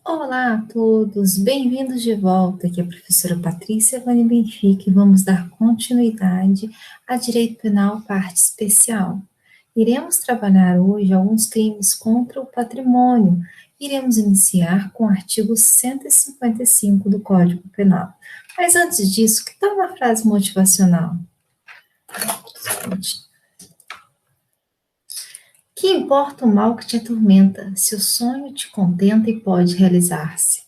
Olá a todos, bem-vindos de volta. Aqui é a professora Patrícia Vani Benfica e vamos dar continuidade a Direito Penal, parte especial. Iremos trabalhar hoje alguns crimes contra o patrimônio. Iremos iniciar com o artigo 155 do Código Penal. Mas antes disso, que tal uma frase motivacional? Que importa o mal que te atormenta, se o sonho te contenta e pode realizar-se?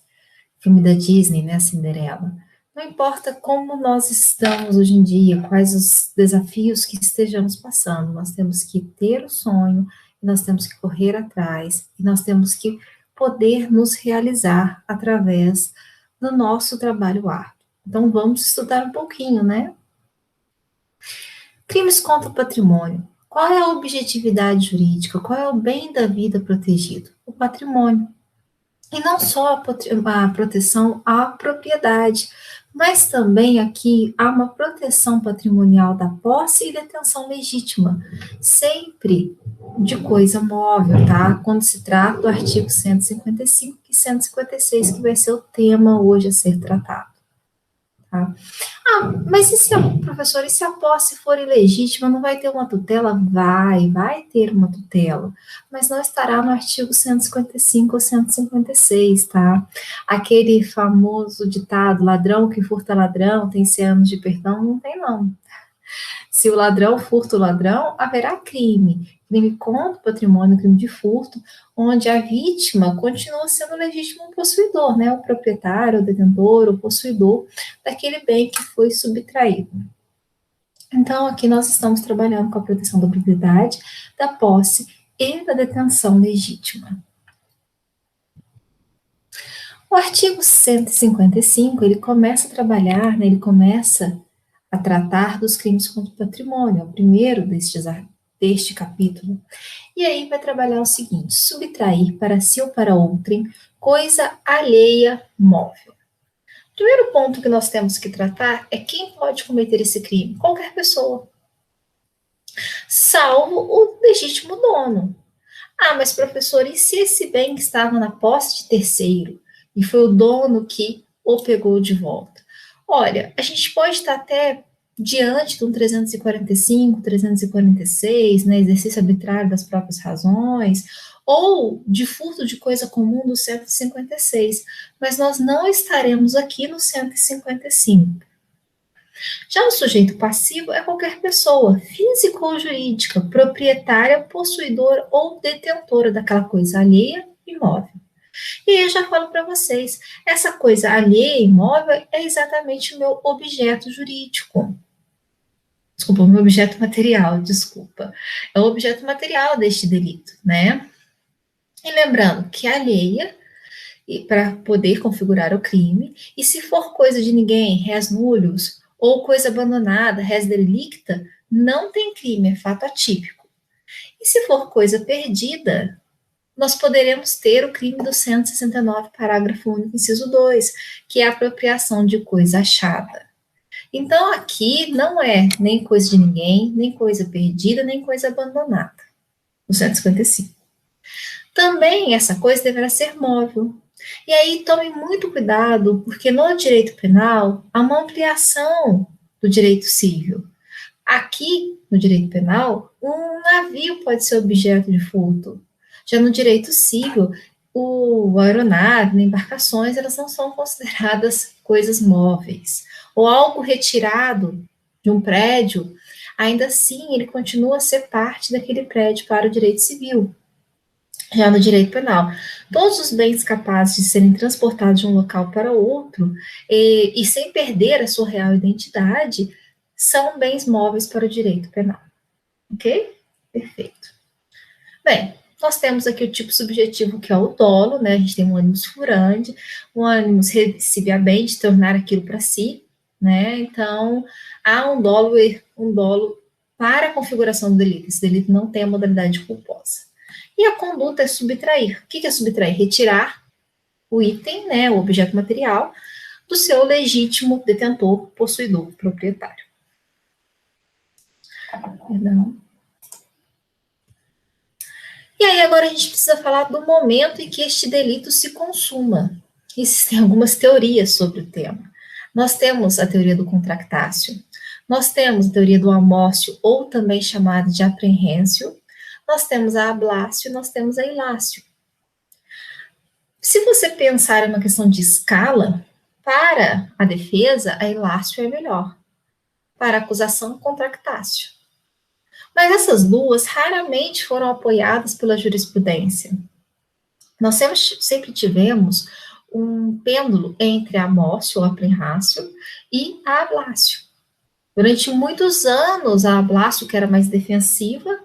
Filme da Disney, né, Cinderela. Não importa como nós estamos hoje em dia, quais os desafios que estejamos passando, nós temos que ter o sonho, nós temos que correr atrás, e nós temos que poder nos realizar através do nosso trabalho árduo. Então vamos estudar um pouquinho, né? Crimes contra o patrimônio. Qual é a objetividade jurídica? Qual é o bem da vida protegido? O patrimônio. E não só a proteção à propriedade, mas também aqui há uma proteção patrimonial da posse e detenção legítima, sempre de coisa móvel, tá? Quando se trata do artigo 155 e 156, que vai ser o tema hoje a ser tratado, tá? Mas e se professor, e se a posse for ilegítima, não vai ter uma tutela? Vai ter uma tutela, mas não estará no artigo 155 ou 156, tá? Aquele famoso ditado, ladrão que furta ladrão tem 100 anos de perdão, não tem não. Se o ladrão furta o ladrão, haverá crime. Crime contra o patrimônio, crime de furto, onde a vítima continua sendo o legítimo possuidor, né? O proprietário, o detentor, o possuidor daquele bem que foi subtraído. Então, aqui nós estamos trabalhando com a proteção da propriedade, da posse e da detenção legítima. O artigo 155, ele começa a trabalhar, né, ele começa a tratar dos crimes contra o patrimônio, é o primeiro deste capítulo. E aí vai trabalhar o seguinte: subtrair para si ou para outrem coisa alheia móvel. O primeiro ponto que nós temos que tratar é quem pode cometer esse crime. Qualquer pessoa, salvo o legítimo dono. Ah, mas professor, e se esse bem que estava na posse de terceiro e foi o dono que o pegou de volta? Olha, a gente pode estar até diante de um 345, 346, né, exercício arbitrário das próprias razões, ou de furto de coisa comum do 156, mas nós não estaremos aqui no 155. Já o sujeito passivo é qualquer pessoa, física ou jurídica, proprietária, possuidora ou detentora daquela coisa alheia, imóvel. E aí eu já falo para vocês, essa coisa alheia, imóvel, é exatamente o meu objeto jurídico. Desculpa, o meu objeto material, desculpa. É o objeto material deste delito, né? E lembrando que alheia, para poder configurar o crime, e se for coisa de ninguém, res nullius, ou coisa abandonada, res delicta, não tem crime, é fato atípico. E se for coisa perdida, nós poderemos ter o crime do 169, parágrafo único, inciso 2, que é a apropriação de coisa achada. Então, aqui não é nem coisa de ninguém, nem coisa perdida, nem coisa abandonada, no 155. Também essa coisa deverá ser móvel. E aí tome muito cuidado, porque no direito penal há uma ampliação do direito civil. Aqui, no direito penal, um navio pode ser objeto de furto. Já no direito civil, a aeronave, embarcações, elas não são consideradas coisas móveis. Ou algo retirado de um prédio, ainda assim ele continua a ser parte daquele prédio para o direito civil. Já no direito penal, todos os bens capazes de serem transportados de um local para outro e sem perder a sua real identidade são bens móveis para o direito penal. Ok? Perfeito. Bem, nós temos aqui o tipo subjetivo, que é o dolo, né? A gente tem um ânimos furandi, um ânimos receber a bem de tornar aquilo para si, né? Então, há um dolo para a configuração do delito. Esse delito não tem a modalidade culposa. E a conduta é subtrair. O que é subtrair? Retirar o item, né, o objeto material, do seu legítimo detentor, possuidor, proprietário. Perdão. E aí agora a gente precisa falar do momento em que este delito se consuma. Existem algumas teorias sobre o tema. Nós temos a teoria do contractácio, nós temos a teoria do amócio, ou também chamada de apreensio, nós temos a ablácio, nós temos a ilácio. Se você pensar em uma questão de escala, para a defesa, a ilácio é melhor. Para a acusação, contractácio. Mas essas duas raramente foram apoiadas pela jurisprudência. Nós sempre tivemos um pêndulo entre a amócio, ou apreensio, e a ablácio. Durante muitos anos, a ablácio, que era mais defensiva,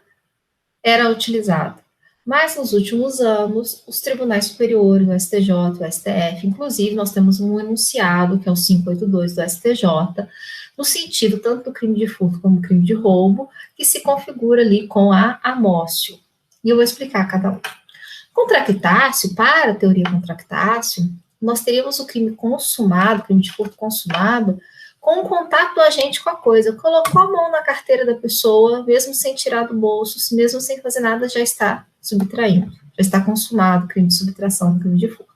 era utilizada. Mas nos últimos anos, os tribunais superiores, o STJ, o STF, inclusive nós temos um enunciado, que é o 582 do STJ, no sentido tanto do crime de furto como do crime de roubo, que se configura ali com a amócio. E eu vou explicar cada um. Contractácio, para a teoria contractácio, nós teríamos o crime consumado, crime de furto consumado, com o contato do agente com a coisa. Colocou a mão na carteira da pessoa, mesmo sem tirar do bolso, mesmo sem fazer nada, já está subtraindo, já está consumado o crime de subtração, crime de furto.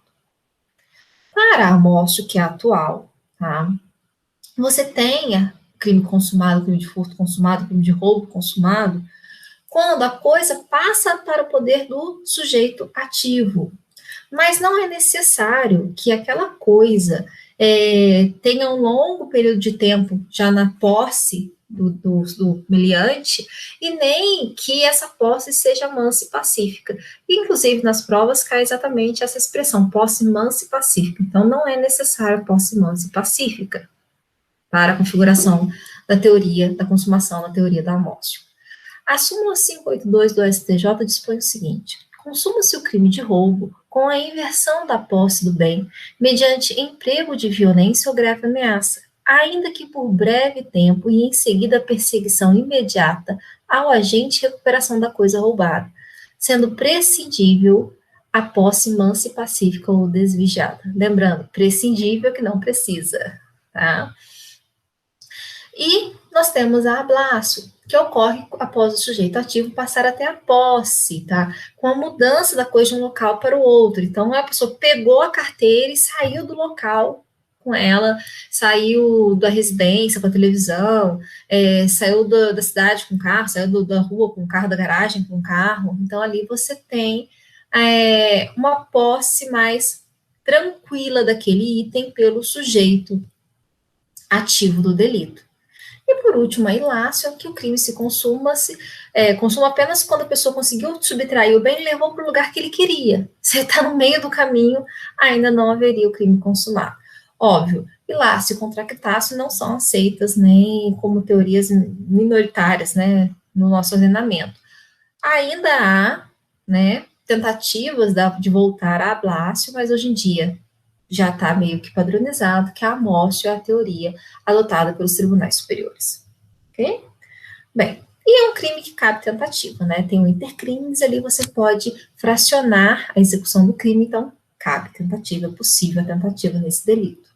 Para a amócio, que é atual, tá? Você tenha crime consumado, crime de furto consumado, crime de roubo consumado, quando a coisa passa para o poder do sujeito ativo. Mas não é necessário que aquela coisa tenha um longo período de tempo já na posse do meliante, e nem que essa posse seja mansa e pacífica. Inclusive, nas provas cai exatamente essa expressão, posse mansa e pacífica. Então, não é necessário posse mansa e pacífica para a configuração da teoria da consumação, da teoria da amócio. A súmula 582 do STJ dispõe o seguinte: consuma-se o crime de roubo com a inversão da posse do bem, mediante emprego de violência ou grave ameaça, ainda que por breve tempo e em seguida a perseguição imediata ao agente e recuperação da coisa roubada, sendo prescindível a posse mansa e pacífica ou desvigiada. Lembrando, prescindível que não precisa, tá? E nós temos a ablácio, que ocorre após o sujeito ativo passar até a posse, tá? Com a mudança da coisa de um local para o outro. Então, a pessoa pegou a carteira e saiu do local com ela, saiu da residência com a televisão, saiu da cidade com o carro, saiu da rua com o carro, da garagem com o carro. Então, ali você tem uma posse mais tranquila daquele item pelo sujeito ativo do delito. E por último, a ilácio, que o crime se consuma apenas quando a pessoa conseguiu subtrair o bem e levou para o lugar que ele queria. Se ele está no meio do caminho, ainda não haveria o crime consumado. Óbvio, ilácio e contractácio não são aceitas nem como teorias minoritárias, né, no nosso ordenamento. Ainda há, né, tentativas de voltar a ablácio, mas hoje em dia já está meio que padronizado que a amócio é a teoria adotada pelos tribunais superiores. Ok? Bem, e é um crime que cabe tentativa, né? Tem um intercrimes, ali você pode fracionar a execução do crime, então cabe tentativa, é possível a tentativa nesse delito.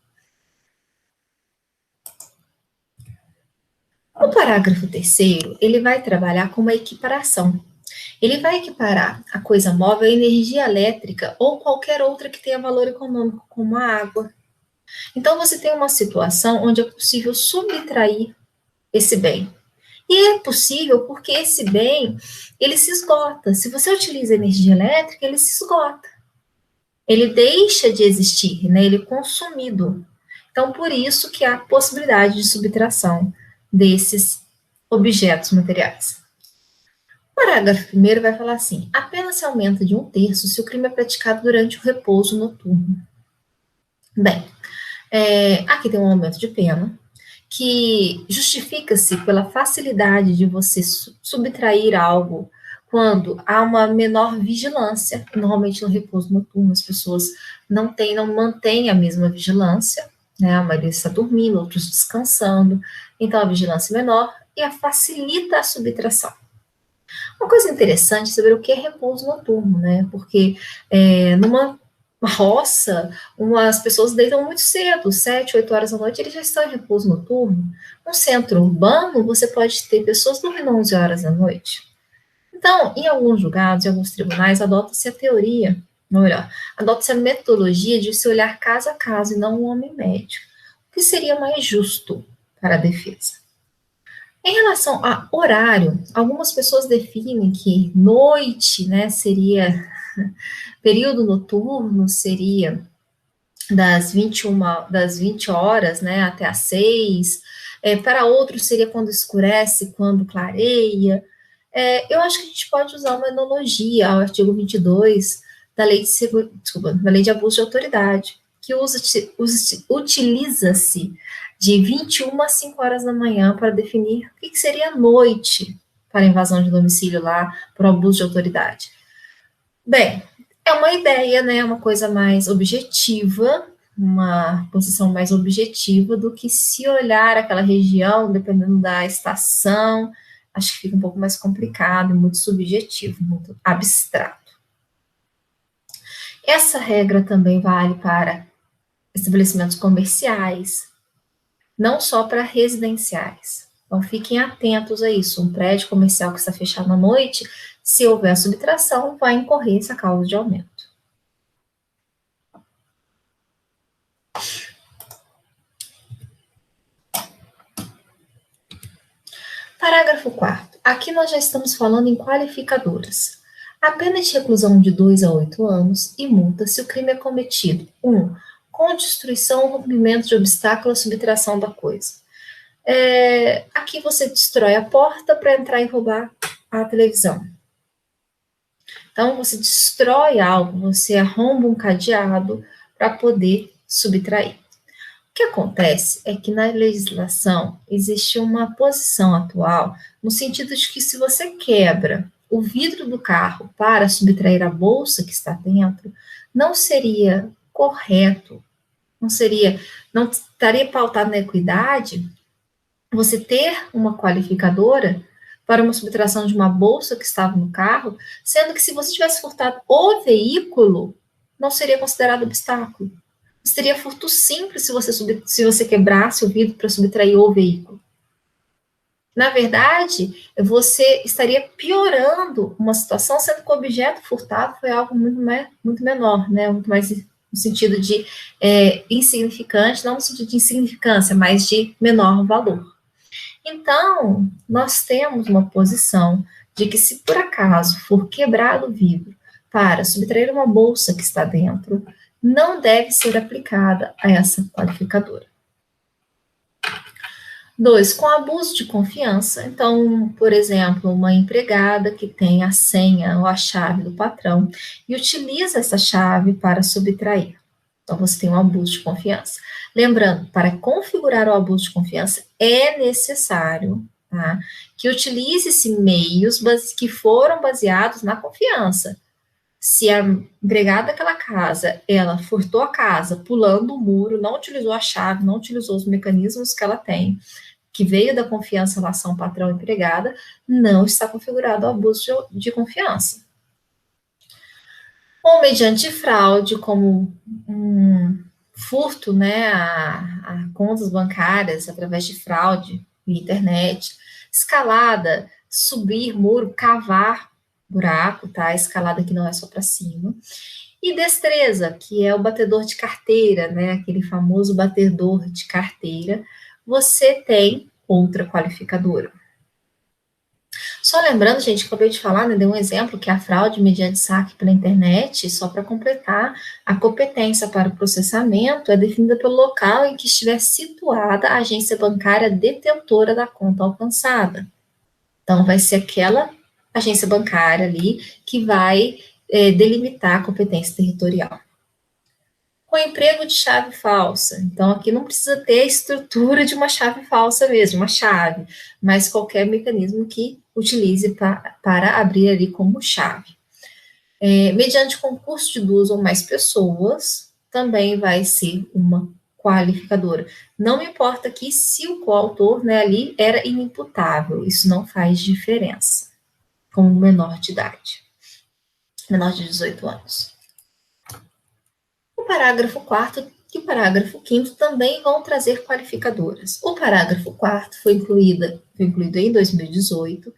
O parágrafo 3º, ele vai trabalhar com uma equiparação. Ele vai equiparar a coisa móvel à energia elétrica ou qualquer outra que tenha valor econômico, como a água. Então, você tem uma situação onde é possível subtrair esse bem. E é possível porque esse bem, ele se esgota. Se você utiliza energia elétrica, ele se esgota. Ele deixa de existir, né? Ele é consumido. Então, por isso que há possibilidade de subtração desses objetos materiais. O parágrafo 1º vai falar assim: a pena se aumenta de 1/3 se o crime é praticado durante o repouso noturno. Bem, aqui tem um aumento de pena, que justifica-se pela facilidade de você subtrair algo quando há uma menor vigilância. Normalmente no repouso noturno as pessoas não mantêm a mesma vigilância, né? A maioria está dormindo, outros descansando, então a vigilância é menor e facilita a subtração. Uma coisa interessante é saber o que é repouso noturno, né? Porque numa roça, as pessoas deitam muito cedo, 7, 8 horas da noite, eles já estão em repouso noturno. No centro urbano, você pode ter pessoas dormindo 11 horas da noite. Então, em alguns julgados, em alguns tribunais, adota-se a teoria, ou melhor, adota-se a metodologia de se olhar caso a caso e não um homem médio, o que seria mais justo para a defesa. Em relação a horário, algumas pessoas definem que noite, né, seria período noturno, seria das 20 horas, né, até às 6. Para outros seria quando escurece, quando clareia. Eu acho que a gente pode usar uma analogia ao artigo 22 da Lei da Lei de Abuso de Autoridade, que utiliza-se de 21 às 5 horas da manhã para definir o que seria noite para invasão de domicílio lá, por abuso de autoridade. Bem, é uma ideia, né, uma coisa mais objetiva, uma posição mais objetiva do que se olhar aquela região, dependendo da estação, acho que fica um pouco mais complicado, muito subjetivo, muito abstrato. Essa regra também vale para estabelecimentos comerciais, não só para residenciais. Então, fiquem atentos a isso. Um prédio comercial que está fechado à noite, se houver subtração, vai incorrer essa causa de aumento. Parágrafo 4º. Aqui nós já estamos falando em qualificadoras. A pena de reclusão de 2 a 8 anos e multa se o crime é cometido 1. Com destruição ou rompimento de obstáculo à subtração da coisa. Aqui você destrói a porta para entrar e roubar a televisão. Então, você destrói algo, você arromba um cadeado para poder subtrair. O que acontece é que na legislação existe uma posição atual no sentido de que se você quebra o vidro do carro para subtrair a bolsa que está dentro, não seria correto, não estaria pautado na equidade você ter uma qualificadora para uma subtração de uma bolsa que estava no carro, sendo que se você tivesse furtado o veículo, não seria considerado obstáculo. Seria furto simples se você quebrasse o vidro para subtrair o veículo. Na verdade, você estaria piorando uma situação, sendo que o objeto furtado foi algo muito menor, né? Muito mais no sentido de insignificante, não no sentido de insignificância, mas de menor valor. Então, nós temos uma posição de que se por acaso for quebrado o vidro para subtrair uma bolsa que está dentro, não deve ser aplicada a essa qualificadora. 2. Com abuso de confiança. Então, por exemplo, uma empregada que tem a senha ou a chave do patrão e utiliza essa chave para subtrair. Então, você tem um abuso de confiança. Lembrando, para configurar o abuso de confiança, é necessário, tá, que utilize-se meios que foram baseados na confiança. Se a empregada daquela casa, ela furtou a casa pulando o muro, não utilizou a chave, não utilizou os mecanismos que ela tem, que veio da confiança em relação patrão-empregada, não está configurado o abuso de confiança. Ou mediante fraude, como um furto, né, a contas bancárias através de fraude via internet, escalada, subir muro, cavar buraco, tá? Escalada que não é só para cima. E destreza, que é o batedor de carteira, né? Aquele famoso batedor de carteira. Você tem outra qualificadora. Só lembrando, gente, acabei de falar, né, dei um exemplo, que a fraude mediante saque pela internet, só para completar, a competência para o processamento é definida pelo local em que estiver situada a agência bancária detentora da conta alcançada. Então, vai ser aquela agência bancária ali que vai delimitar a competência territorial. Com emprego de chave falsa. Então, aqui não precisa ter a estrutura de uma chave falsa mesmo, uma chave, mas qualquer mecanismo que utilize para abrir ali como chave. Mediante concurso de 2 ou mais pessoas, também vai ser uma qualificadora. Não me importa aqui se o coautor, né, ali era inimputável, isso não faz diferença, como menor de idade, menor de 18 anos. O parágrafo 4º e o parágrafo 5º também vão trazer qualificadoras. O parágrafo 4º foi incluído em 2018,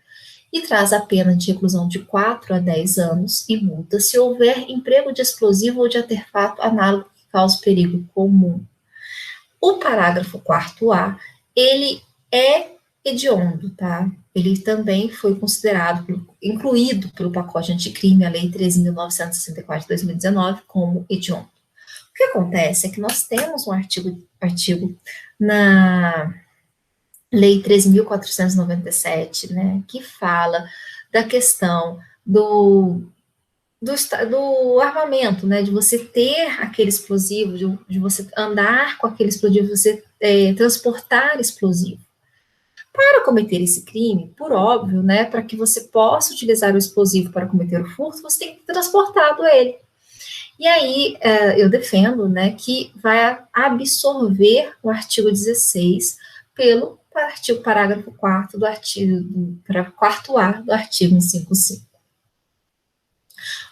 e traz a pena de reclusão de 4 a 10 anos e multa se houver emprego de explosivo ou de artefato análogo que cause perigo comum. O parágrafo 4º A, ele é hediondo, tá? Ele também foi considerado, incluído pelo pacote anticrime, a Lei 13.964 de 2019, como hediondo. O que acontece é que nós temos um artigo na Lei 13.497, né, que fala da questão do armamento, né, de você ter aquele explosivo, de você andar com aquele explosivo, você transportar explosivo. Para cometer esse crime, por óbvio, né, para que você possa utilizar o explosivo para cometer o furto, você tem que ter transportado ele. E aí eu defendo, né, que vai absorver o artigo 16 pelo parágrafo 4º do artigo, parágrafo 4º A do artigo 155.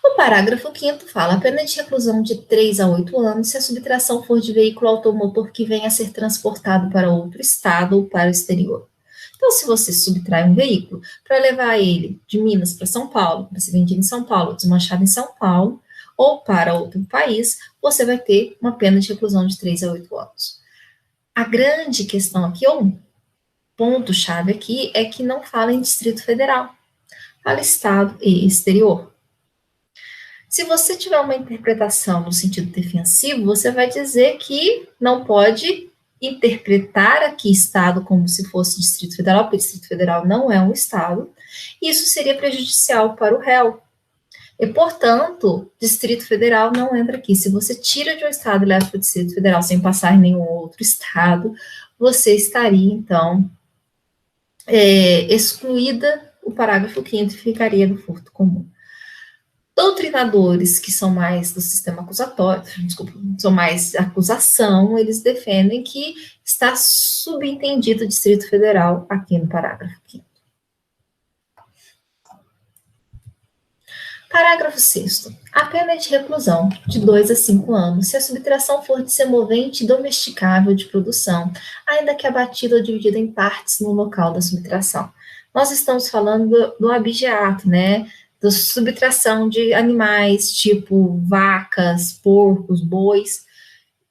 O parágrafo 5º fala: a pena de reclusão de 3 a 8 anos se a subtração for de veículo automotor que venha a ser transportado para outro estado ou para o exterior. Então, se você subtrai um veículo para levar ele de Minas para São Paulo, para ser vendido em São Paulo, desmanchado em São Paulo, ou para outro país, você vai ter uma pena de reclusão de 3 a 8 anos. A grande questão aqui, ou um ponto-chave aqui, é que não fala em Distrito Federal, fala Estado e exterior. Se você tiver uma interpretação no sentido defensivo, você vai dizer que não pode interpretar aqui Estado como se fosse Distrito Federal, porque Distrito Federal não é um Estado, e isso seria prejudicial para o réu. E, portanto, Distrito Federal não entra aqui. Se você tira de um Estado e leva para o Distrito Federal sem passar em nenhum outro Estado, você estaria, então, excluída o parágrafo 5º e ficaria no furto comum. Doutrinadores que são mais do sistema acusatório, são mais acusação, eles defendem que está subentendido o Distrito Federal aqui no parágrafo 5º. Parágrafo 6º. A pena é de reclusão de 2 a 5 anos se a subtração for de semovente domesticável de produção, ainda que abatida ou dividida em partes no local da subtração. Nós estamos falando do abigeato, né? Da subtração de animais, tipo vacas, porcos, bois.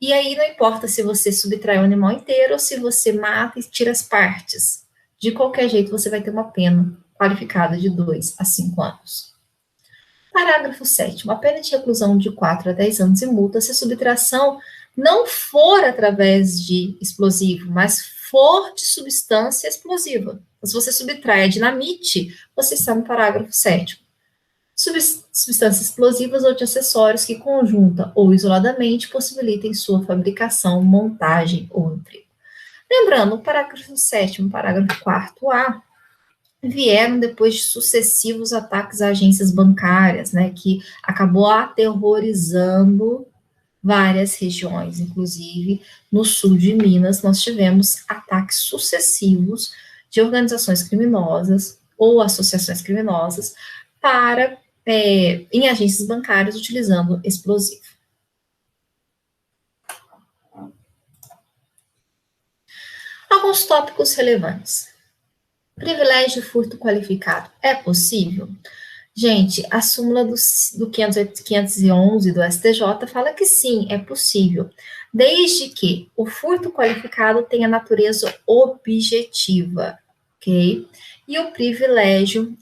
E aí não importa se você subtrai o animal inteiro ou se você mata e tira as partes. De qualquer jeito, você vai ter uma pena qualificada de 2 a 5 anos. Parágrafo 7º. A pena de reclusão de 4 a 10 anos e multa se a subtração não for através de explosivo, mas for de substância explosiva. Então, se você subtrai a dinamite, você está no parágrafo 7º. Substâncias explosivas ou de acessórios que conjunta ou isoladamente possibilitem sua fabricação, montagem ou emprego. Lembrando, o parágrafo 7º, parágrafo 4º A, vieram depois de sucessivos ataques a agências bancárias, né, que acabou aterrorizando várias regiões, inclusive no sul de Minas, nós tivemos ataques sucessivos de organizações criminosas ou associações criminosas para em agências bancárias utilizando explosivo. Alguns tópicos relevantes. Privilégio de furto qualificado é possível? Gente, a súmula do 511 do STJ fala que sim, é possível, desde que o furto qualificado tenha natureza objetiva, ok? E o privilégio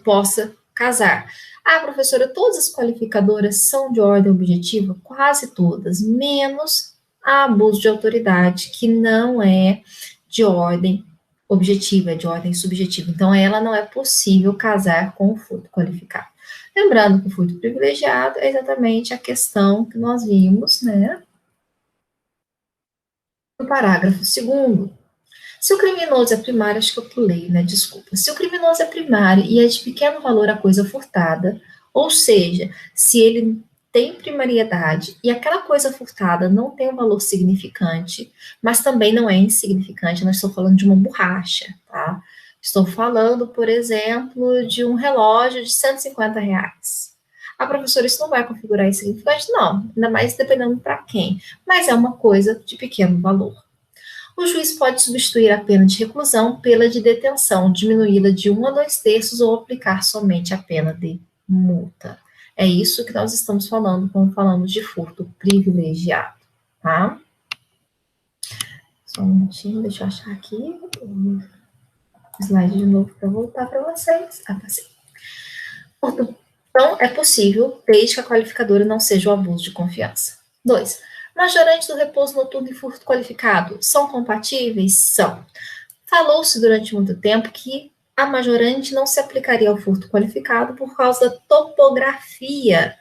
possa casar. Ah, professora, todas as qualificadoras são de ordem objetiva? Quase todas, menos a abuso de autoridade, que não é de ordem objetiva, é de ordem subjetiva. Então, ela não é possível casar com o furto qualificado. Lembrando que o furto privilegiado é exatamente a questão que nós vimos, né, no parágrafo 2º. Se o criminoso é primário, acho que eu pulei, né? Desculpa. Se o criminoso é primário e é de pequeno valor a coisa furtada, ou seja, se ele tem primariedade e aquela coisa furtada não tem um valor significante, mas também não é insignificante, nós estamos falando de uma borracha, tá? Estou falando, por exemplo, de um relógio de R$ 150. A professora, isso não vai configurar insignificante? Não, ainda mais dependendo para quem, mas é uma coisa de pequeno valor. o juiz pode substituir a pena de reclusão pela de detenção, diminuí-la de 1 a 2/3 ou aplicar somente a pena de multa. É isso que nós estamos falando quando falamos de furto privilegiado, tá? Só um minutinho, deixa eu achar aqui o slide de novo para voltar para vocês. Ah, tá sim. Furto, então, é possível, desde que a qualificadora não seja o abuso de confiança. 2. Majorante do repouso noturno e furto qualificado são compatíveis? São. Falou-se durante muito tempo que a majorante não se aplicaria ao furto qualificado por causa da topografia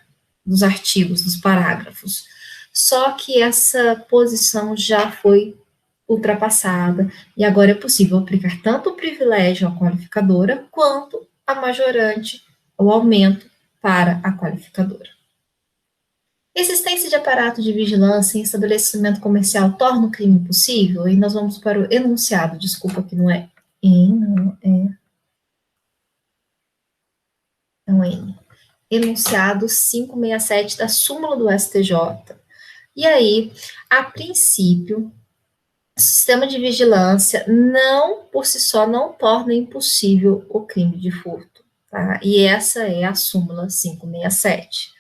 dos artigos, dos parágrafos. Só que essa posição já foi ultrapassada e agora é possível aplicar tanto o privilégio à qualificadora quanto a majorante, o aumento para a qualificadora. Existência de aparato de vigilância em estabelecimento comercial torna o crime possível? E nós vamos para o enunciado, desculpa que não é não é N. Enunciado 567 da súmula do STJ. E aí, a princípio, o sistema de vigilância não, por si só, não torna impossível o crime de furto. Tá? E essa é a súmula 567.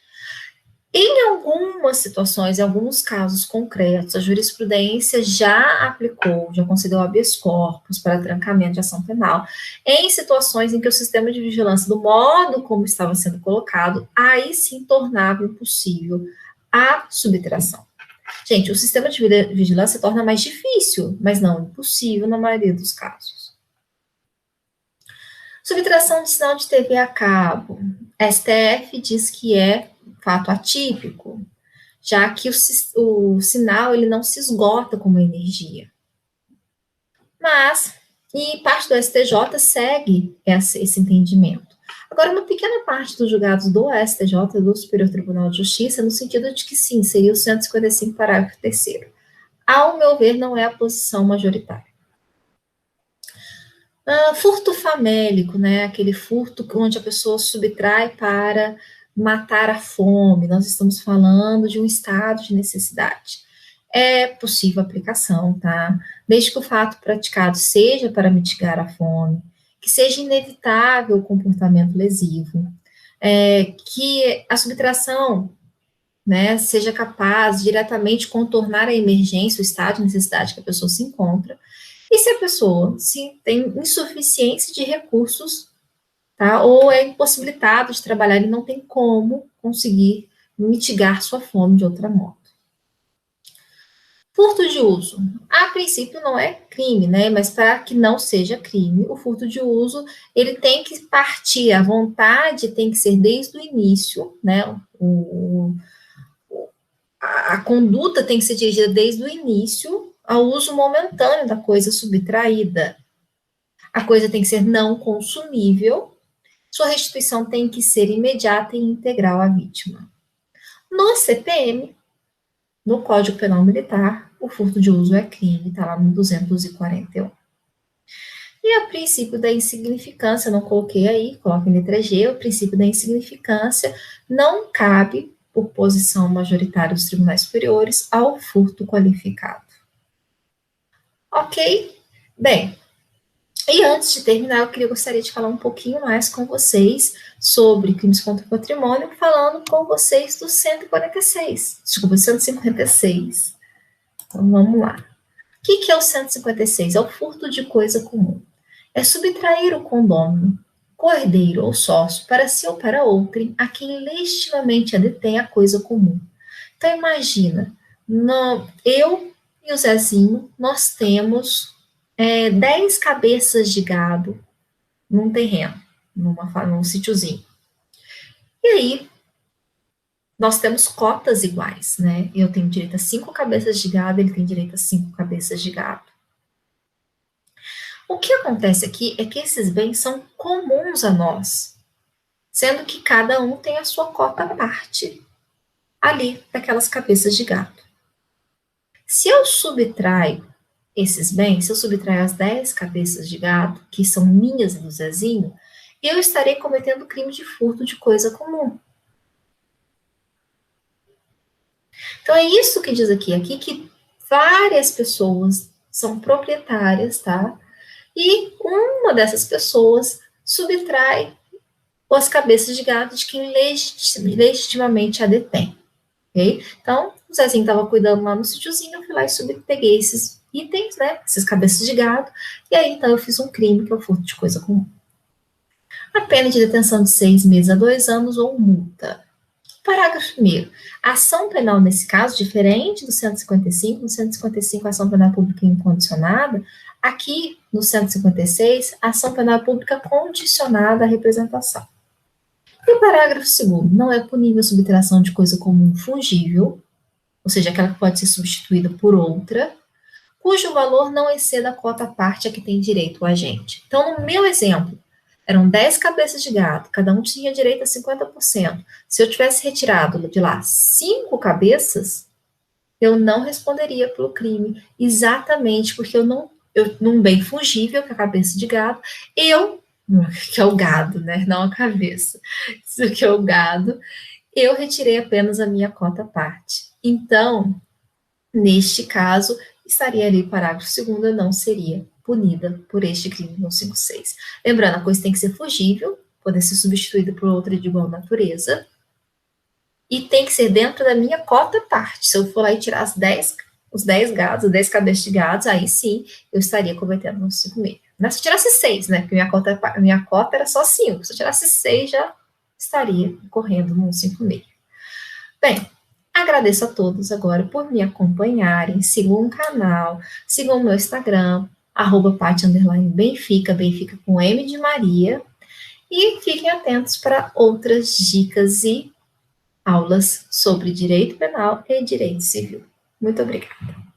Em algumas situações, em alguns casos concretos, a jurisprudência já aplicou, já concedeu habeas corpus para trancamento de ação penal, em situações em que o sistema de vigilância, do modo como estava sendo colocado, aí sim tornava impossível a subtração. Gente, o sistema de vigilância torna mais difícil, mas não impossível na maioria dos casos. Subtração de sinal de TV a cabo. STF diz que é fato atípico, já que o sinal ele não se esgota como energia. Mas, e parte do STJ segue esse entendimento. Agora, uma pequena parte dos julgados do STJ, do Superior Tribunal de Justiça, no sentido de que sim, seria o 155, parágrafo 3º. Ao meu ver, não é a posição majoritária. Furto famélico, né? Aquele furto onde a pessoa subtrai para matar a fome. Nós estamos falando de um estado de necessidade. É possível aplicação, tá? Desde que o fato praticado seja para mitigar a fome, que seja inevitável o comportamento lesivo, que a subtração, né, seja capaz de diretamente contornar a emergência, o estado de necessidade que a pessoa se encontra, e se a pessoa tem insuficiência de recursos, tá, ou é impossibilitado de trabalhar e não tem como conseguir mitigar sua fome de outra modo. Furto de uso. A princípio não é crime, né? Mas para que não seja crime, o furto de uso, ele tem que partir, a vontade tem que ser desde o início, né? A conduta tem que ser dirigida desde o início ao uso momentâneo da coisa subtraída. A coisa tem que ser não consumível, sua restituição tem que ser imediata e integral à vítima. No CPM, no Código Penal Militar, o furto de uso é crime, está lá no 241. E a princípio da insignificância, não coloquei aí, coloca em letra G, o princípio da insignificância não cabe, por posição majoritária dos tribunais superiores, ao furto qualificado. Ok? Bem, e antes de terminar, eu gostaria de falar um pouquinho mais com vocês sobre crimes contra o patrimônio, falando com vocês do 146. Desculpa, 156. Então, vamos lá. O que é o 156? É o furto de coisa comum. É subtrair o condômino, cordeiro ou sócio para si ou para outrem, a quem legitimamente a detém a coisa comum. Então, imagina, eu e o Zezinho, nós temos 10 cabeças de gado num terreno, num sítiozinho. E aí, nós temos cotas iguais, né? Eu tenho direito a 5 cabeças de gado, ele tem direito a 5 cabeças de gado. O que acontece aqui é que esses bens são comuns a nós, sendo que cada um tem a sua cota à parte ali daquelas cabeças de gado. Se eu subtraio esses bens, se eu subtrair as 10 cabeças de gado, que são minhas e do Zezinho, eu estarei cometendo crime de furto de coisa comum. Então, é isso que diz aqui que várias pessoas são proprietárias, tá? E uma dessas pessoas subtrai as cabeças de gado de quem legitimamente a detém. Okay? Então, o Zezinho estava cuidando lá no sítiozinho, eu fui lá e peguei esses itens, né, essas cabeças de gado, e aí então eu fiz um crime, que é o furto de coisa comum. A pena de detenção de 6 meses a 2 anos ou multa. Parágrafo 1º. A ação penal, nesse caso, diferente do 155, no 155 a ação penal pública incondicionada, aqui no 156, a ação penal pública condicionada à representação. E o parágrafo 2º, não é punível a subtração de coisa comum fungível, ou seja, aquela que pode ser substituída por outra, cujo valor não exceda a cota à parte a que tem direito o agente. Então, no meu exemplo, eram 10 cabeças de gado, cada um tinha direito a 50%. Se eu tivesse retirado de lá 5 cabeças, eu não responderia pelo crime, exatamente porque num bem fungível, que é a cabeça de gado, que é o gado, né, não a cabeça, isso que é o gado, eu retirei apenas a minha cota à parte. Então, neste caso, estaria ali o parágrafo 2º, eu não seria punida por este crime 156. Lembrando, a coisa tem que ser fugível, poder ser substituída por outra de igual natureza, e tem que ser dentro da minha cota à parte. Se eu for lá e tirar os 10 gados, os 10 cabeças de gados, aí sim eu estaria cometendo 156. Mas se eu tirasse 6, né? Porque minha cota era só 5. Se eu tirasse 6, já estaria correndo no 156. Bem, agradeço a todos agora por me acompanharem. Sigam o canal, sigam o meu Instagram, @Pati_Benfica, Benfica com M de Maria. E fiquem atentos para outras dicas e aulas sobre direito penal e direito civil. Muito obrigada.